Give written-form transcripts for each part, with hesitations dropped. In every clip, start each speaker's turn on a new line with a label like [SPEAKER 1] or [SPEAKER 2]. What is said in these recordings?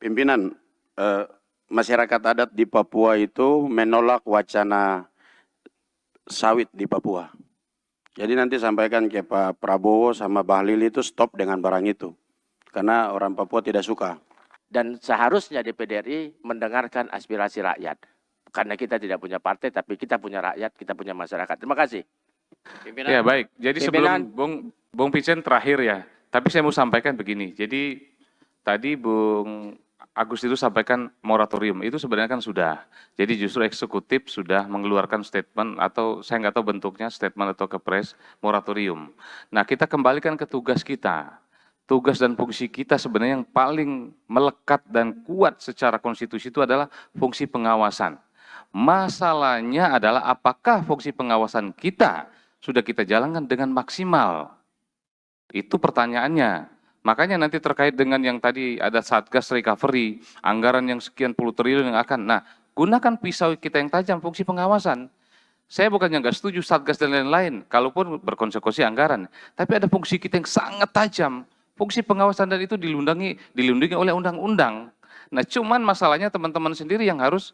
[SPEAKER 1] Pimpinan, masyarakat adat di Papua itu menolak wacana sawit di Papua. Jadi nanti sampaikan ke Pak Prabowo sama Bahlil itu stop dengan barang itu. Karena orang Papua tidak suka.
[SPEAKER 2] Dan seharusnya DPD RI mendengarkan aspirasi rakyat. Karena kita tidak punya partai, tapi kita punya rakyat, kita punya masyarakat. Terima kasih.
[SPEAKER 3] Pimpinan. Ya baik, jadi sebelum Bung Vincent terakhir ya, tapi saya mau sampaikan begini. Jadi tadi Bung Agus itu sampaikan moratorium, itu sebenarnya kan sudah. Jadi justru eksekutif sudah mengeluarkan statement atau saya nggak tahu bentuknya statement atau kepres moratorium. Nah kita kembalikan ke tugas kita. Tugas dan fungsi kita sebenarnya yang paling melekat dan kuat secara konstitusi itu adalah fungsi pengawasan. Masalahnya adalah apakah fungsi pengawasan kita sudah kita jalankan dengan maksimal? Itu pertanyaannya. Makanya nanti terkait dengan yang tadi ada Satgas Recovery, anggaran yang sekian puluh triliun yang akan, nah gunakan pisau kita yang tajam, fungsi pengawasan. Saya bukannya nggak setuju Satgas dan lain-lain, kalaupun berkonsekuensi anggaran. Tapi ada fungsi kita yang sangat tajam, fungsi pengawasan dan itu dilindungi oleh undang-undang. Nah cuman masalahnya teman-teman sendiri yang harus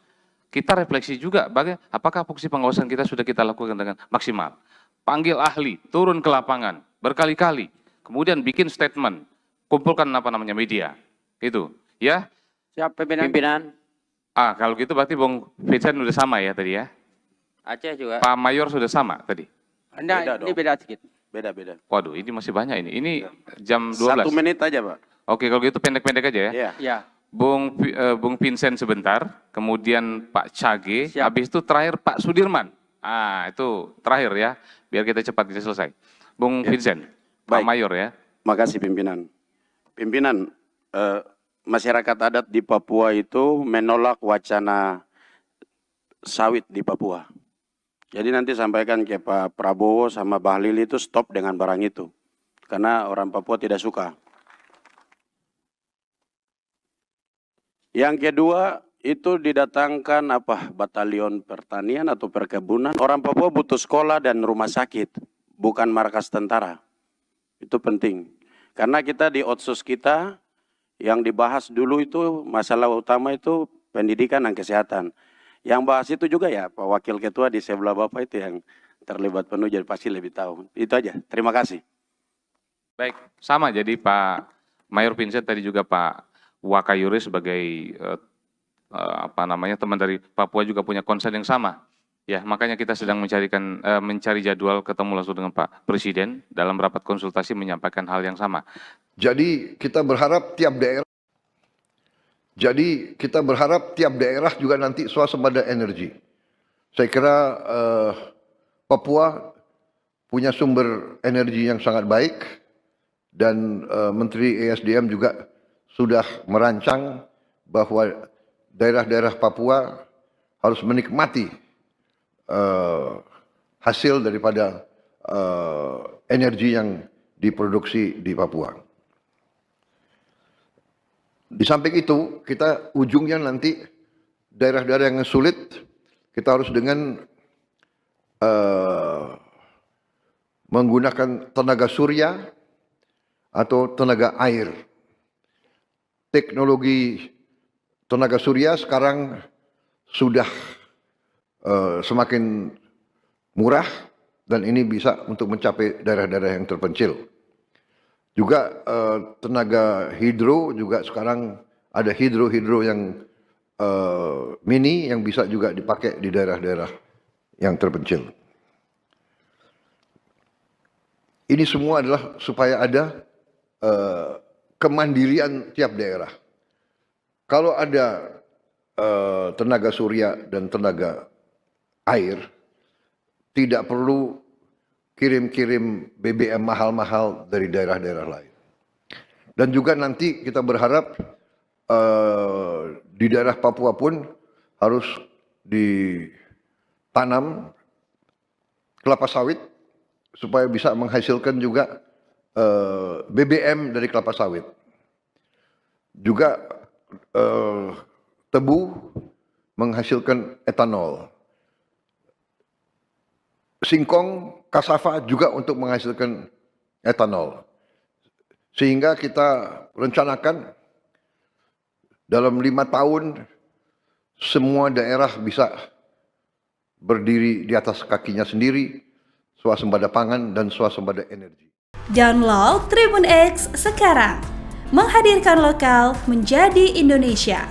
[SPEAKER 3] kita refleksi juga, apakah fungsi pengawasan kita sudah kita lakukan dengan maksimal. Panggil ahli, turun ke lapangan, berkali-kali, kemudian bikin statement, kumpulkan media, itu, ya.
[SPEAKER 4] Siap, pimpinan.
[SPEAKER 3] Kalau gitu berarti Bung Vincent sudah sama ya tadi ya?
[SPEAKER 4] Aceh juga.
[SPEAKER 3] Pak Mayor sudah sama tadi?
[SPEAKER 4] Anda, ini beda sedikit.
[SPEAKER 1] Beda-beda.
[SPEAKER 3] Waduh, ini masih banyak ini. Ini jam 12.
[SPEAKER 1] 1 menit aja, Pak.
[SPEAKER 3] Oke, kalau gitu pendek-pendek aja ya?
[SPEAKER 1] Iya.
[SPEAKER 4] Ya.
[SPEAKER 3] Bung Vincent sebentar, kemudian Pak Cage, habis itu terakhir Pak Sudirman. Itu terakhir ya, biar kita cepat bisa selesai. Bung Vincent, Pak Mayor ya.
[SPEAKER 1] Makasih pimpinan. Pimpinan, masyarakat adat di Papua itu menolak wacana sawit di Papua. Jadi nanti sampaikan ke Pak Prabowo sama Bahlil itu stop dengan barang itu. Karena orang Papua tidak suka. Yang kedua, itu didatangkan batalion pertanian atau perkebunan. Orang Papua butuh sekolah dan rumah sakit, bukan markas tentara. Itu penting. Karena kita di otsus kita yang dibahas dulu itu masalah utama itu pendidikan dan kesehatan. Yang bahas itu juga ya Pak Wakil Ketua di sebelah Bapak itu yang terlibat penuh, jadi pasti lebih tahu. Itu aja. Terima kasih.
[SPEAKER 3] Baik, sama jadi Pak Mayor Vincent tadi juga Pak Wakayuri sebagai teman dari Papua juga punya concern yang sama. Ya, makanya kita sedang mencari jadwal ketemu langsung dengan Pak Presiden dalam rapat konsultasi menyampaikan hal yang sama.
[SPEAKER 5] Jadi kita berharap tiap daerah juga nanti swasembada energi. Saya kira Papua punya sumber energi yang sangat baik dan Menteri ESDM juga sudah merancang bahwa daerah-daerah Papua harus menikmati hasil daripada energi yang diproduksi di Papua. Di samping itu, kita ujungnya nanti daerah-daerah yang sulit, kita harus dengan menggunakan tenaga surya atau tenaga air. Teknologi tenaga surya sekarang sudah semakin murah dan ini bisa untuk mencapai daerah-daerah yang terpencil. Juga tenaga hidro juga sekarang ada hidro yang mini yang bisa juga dipakai di daerah-daerah yang terpencil. Ini semua adalah supaya ada kemandirian tiap daerah. Kalau ada tenaga surya dan tenaga air, tidak perlu kirim-kirim BBM mahal-mahal dari daerah-daerah lain. Dan juga nanti kita berharap di daerah Papua pun harus ditanam kelapa sawit supaya bisa menghasilkan juga BBM dari kelapa sawit. Juga tebu menghasilkan etanol. Singkong, kasava juga untuk menghasilkan etanol. Sehingga kita rencanakan dalam 5 tahun semua daerah bisa berdiri di atas kakinya sendiri, swasembada pangan dan swasembada energi.
[SPEAKER 6] Download Tribun X sekarang, menghadirkan lokal menjadi Indonesia.